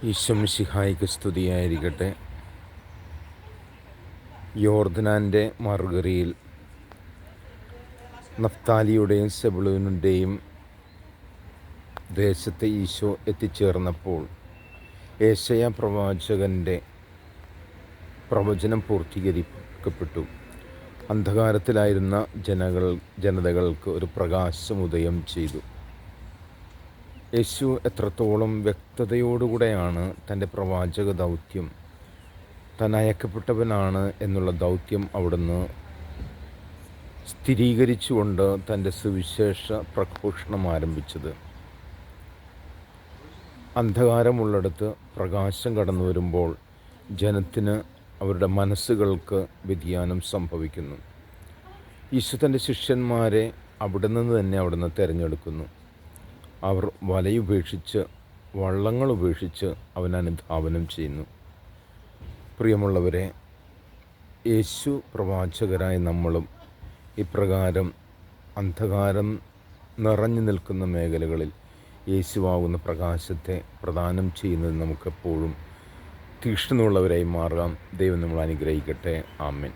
ഈശോ മിശിഹായ്ക്ക് സ്തുതിയായിരിക്കട്ടെ. യോർദ്ദാൻ്റെ മറുകരയിൽ നഫ്താലിയുടെയും സെബൂലൂനിൻ്റെയും ദേശത്തെ ഈശോ എത്തിച്ചേർന്നപ്പോൾ യേശയ്യാ പ്രവാചകൻ്റെ പ്രവചനം പൂർത്തീകരിക്കപ്പെട്ടു. അന്ധകാരത്തിലായിരുന്ന ജനതകൾക്ക് ഒരു പ്രകാശമുദയം ചെയ്തു. യേശു എത്രത്തോളം വ്യക്തതയോടുകൂടെയാണ് തൻ്റെ പ്രവാചക ദൗത്യം, താൻ അയക്കപ്പെട്ടവനാണ് എന്നുള്ള ദൗത്യം അവിടുന്ന് സ്ഥിരീകരിച്ചുകൊണ്ട് തൻ്റെ സുവിശേഷ പ്രഘോഷണം ആരംഭിച്ചത്. അന്ധകാരമുള്ളിടത്ത് പ്രകാശം കടന്നു വരുമ്പോൾ ജനത്തിന് അവരുടെ മനസ്സുകൾക്ക് വ്യതിയാനം സംഭവിക്കുന്നു. ഈശോ തൻ്റെ ശിഷ്യന്മാരെ അവിടെ നിന്ന് തിരഞ്ഞെടുക്കുന്നു. അവർ വലയുപേക്ഷിച്ച്, വള്ളങ്ങൾ ഉപേക്ഷിച്ച് അവൻ അനുധാവനം ചെയ്യുന്നു. പ്രിയമുള്ളവരെ, യേശു പ്രവാചകരായ നമ്മളും ഇപ്രകാരം അന്ധകാരം നിറഞ്ഞു നിൽക്കുന്ന മേഖലകളിൽ യേശുവാകുന്ന പ്രകാശത്തെ പ്രദാനം ചെയ്യുന്നത് നമുക്കെപ്പോഴും തീക്ഷ്ണതയുള്ളവരായി മാറാം. ദൈവം നമ്മൾ അനുഗ്രഹിക്കട്ടെ. ആമേൻ.